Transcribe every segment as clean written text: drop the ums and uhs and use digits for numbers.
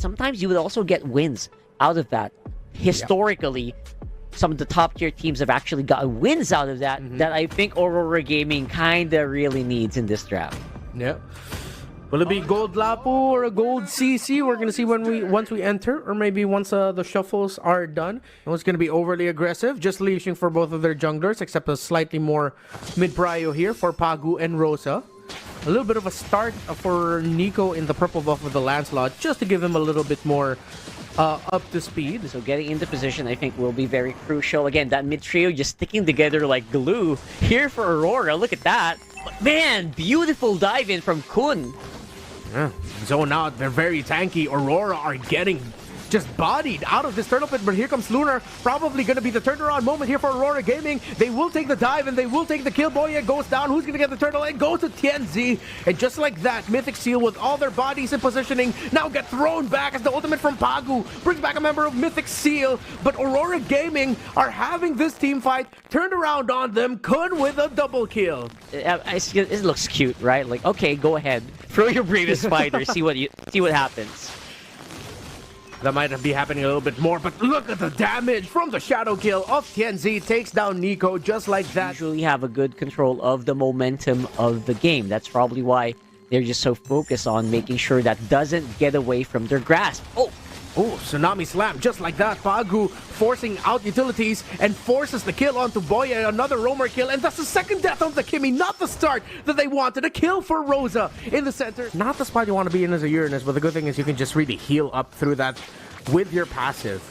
sometimes you would also get wins out of that. Historically, some of the top tier teams have actually gotten wins out of that that I think Aurora Gaming kind of really needs in this draft. Yeah. Will it be gold Lapu or a gold CC? We're gonna see once we enter, or maybe once the shuffles are done. No one's gonna be overly aggressive, just leashing for both of their junglers, except a slightly more mid-prio here for Pagu and Rosa. A little bit of a start for Nico in the purple buff with the Lancelot, just to give him a little bit more up to speed. So getting into position, I think, will be very crucial. Again, that mid trio just sticking together like glue here for Aurora. Look at that. Man, beautiful dive in from Kun. Yeah, zone out. They're very tanky. Aurora are getting just bodied out of this turtle pit, but here comes Lunar. Probably going to be the turnaround moment here for Aurora Gaming. They will take the dive and they will take the kill. Boya goes down. Who's going to get the turtle? It goes to TNZ. And just like that, Mythic Seal with all their bodies in positioning now get thrown back as the ultimate from Pagu brings back a member of Mythic Seal. But Aurora Gaming are having this team fight turned around on them. Kun with a double kill. It looks cute, right? Like, okay, go ahead. Throw your bravest fighter. See what happens. That might be happening a little bit more, but look at the damage from the shadow kill of TNZ. Takes down Nico just like that. Usually have a good control of the momentum of the game. That's probably why they're just so focused on making sure that doesn't get away from their grasp. Oh, Tsunami Slam, just like that. Pagu forcing out utilities and forces the kill onto Boya. Another roamer kill, and that's the second death of the Kimmy. Not the start that they wanted. A kill for Rosa in the center. Not the spot you want to be in as a Uranus, but the good thing is you can just really heal up through that with your passive.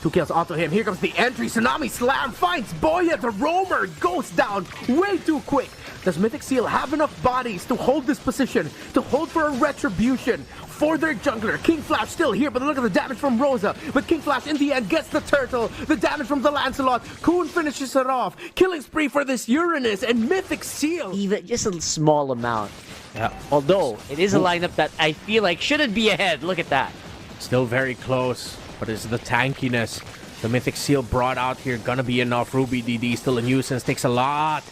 2 kills onto him. Here comes the entry. Tsunami Slam finds Boya. The roamer goes down way too quick. Does Mythic Seal have enough bodies to hold this position, to hold for a retribution for their jungler? King Flash still here, but look at the damage from Rosa. But King Flash in the end gets the turtle. The damage from the Lancelot. Kun finishes it off. Killing spree for this Uranus and Mythic Seal. Even just a small amount. Yeah. Although, it is a lineup that I feel like shouldn't be ahead. Look at that. Still very close, but it's the tankiness the Mythic Seal brought out here. Gonna be enough. Ruby DD still a nuisance. Takes a lot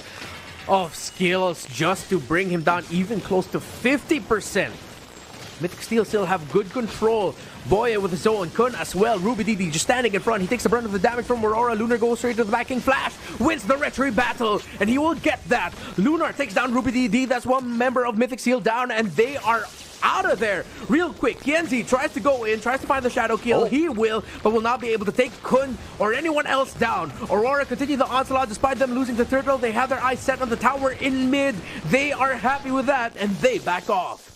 of skills just to bring him down even close to 50%. Mythic Steel still have good control. Boya with his own. Kun as well. Ruby DD just standing in front. He takes the brunt of the damage from Aurora. Lunar goes straight to the backing. Flash wins the retry battle, and he will get that. Lunar takes down Ruby DD. That's one member of Mythic Seal down, and they are out of there real quick. Tienzi tries to go in, tries to find the shadow kill. He will, but will not be able to take Kun or anyone else down. Aurora continue the onslaught despite them losing the turtle. They have their eyes set on the tower in mid. They are happy with that, and they back off.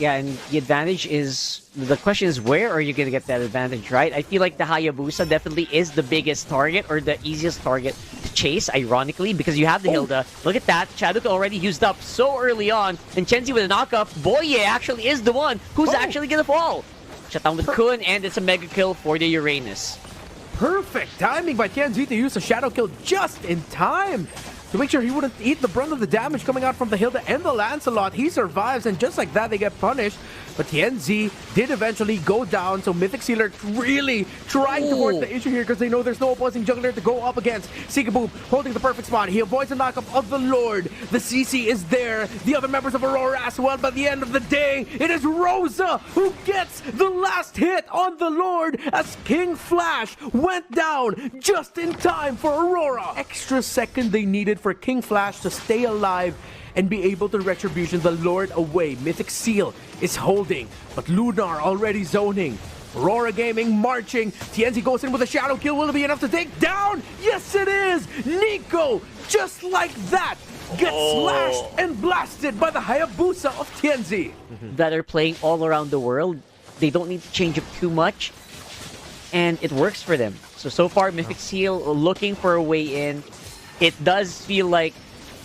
Yeah, and the advantage is, the question is, where are you going to get that advantage, right? I feel like the Hayabusa definitely is the biggest target, or the easiest target to chase, ironically, because you have the Hilda. Look at that. Shadow already used up so early on, and Chenzi with a knockup. Boye actually is the one who's actually going to fall. Shut down with Kun, and it's a mega kill for the Uranus. Perfect timing by Tianzi to use a shadow kill just in time to make sure he wouldn't eat the brunt of the damage coming out from the Hilda and the Lancelot. He survives, and just like that, they get punished. But Tianzi did eventually go down, so Mythic Sealer really trying to force the issue here because they know there's no opposing jungler to go up against. Seekaboom holding the perfect spot. He avoids the knockup of the Lord. The CC is there. The other members of Aurora as well. By the end of the day, it is Rosa who gets the last hit on the Lord as King Flash went down just in time for Aurora. Extra second they needed for King Flash to stay alive and be able to retribution the Lord away. Mythic Seal is holding, but Lunar already zoning. Aurora Gaming marching. Tienzi goes in with a shadow kill. Will it be enough to take down? Yes, it is! Nico, just like that, gets slashed and blasted by the Hayabusa of Tienzi. That are playing all around the world. They don't need to change up too much, and it works for them. So far, Mythic Seal looking for a way in. It does feel like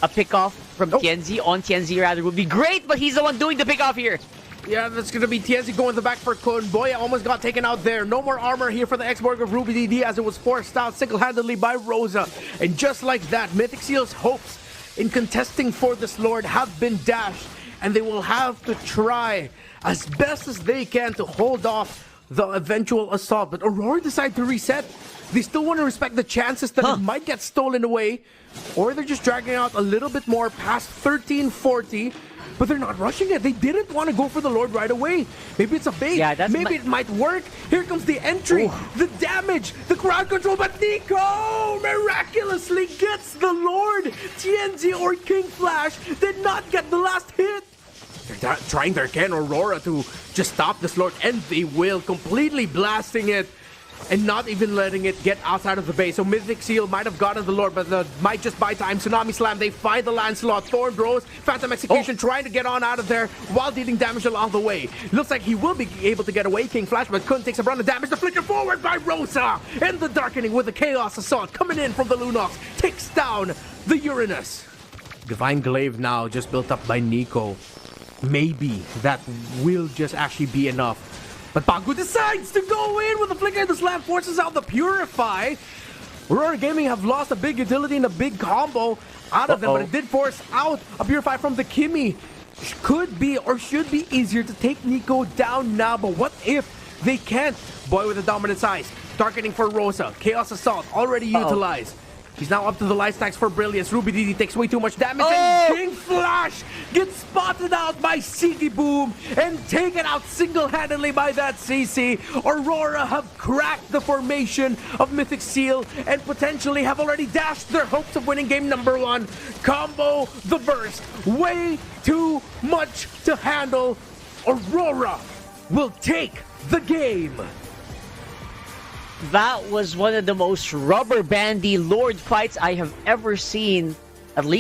a pick-off from Tienzi, on Tienzi rather, would be great, but he's the one doing the pick-off here. Yeah, that's going to be Tienzi going to the back for Kun. Boya almost got taken out there. No more armor here for the X-Borg of Ruby DD as it was forced out single-handedly by Rosa. And just like that, Mythic Seal's hopes in contesting for this Lord have been dashed, and they will have to try as best as they can to hold off the eventual assault. But Aurora decided to reset. They still want to respect the chances that it might get stolen away, or they're just dragging out a little bit more past 1340. But they're not rushing it. They didn't want to go for the Lord right away. Maybe it's a bait. Yeah, maybe it might work. Here comes the entry, the damage, the crowd control. But Nico miraculously gets the Lord. TNZ or King Flash did not get the last hit. They're trying their can Aurora to just stop this Lord, and they will, completely blasting it and not even letting it get outside of the base. So Mythic Seal might have gotten the Lord, but might just buy time. Tsunami Slam, they find the Lancelot. Thorn Bros, Phantom Execution trying to get on out of there while dealing damage along the way. Looks like he will be able to get away, King Flash, but Kun takes a run of damage. The flicker forward by Rosa. And the Darkening with the Chaos Assault coming in from the Lunox takes down the Uranus. Divine Glaive now just built up by Nico. Maybe that will just actually be enough. But Bagu decides to go in with the flicker. The slam forces out the Purify. Aurora Gaming have lost a big utility and a big combo out of them, but it did force out a Purify from the Kimmy. Could be or should be easier to take Nico down now, but what if they can't? Boy with a dominant size. Darkening for Rosa. Chaos Assault already utilized. He's now up to the life stacks for Brilliance. Ruby DD takes way too much damage, and King Flash gets spotted out by CD Boom and taken out single-handedly by that CC. Aurora have cracked the formation of Mythic Seal and potentially have already dashed their hopes of winning game number 1. Combo the burst. Way too much to handle. Aurora will take the game. That was one of the most rubber bandy Lord fights I have ever seen, at least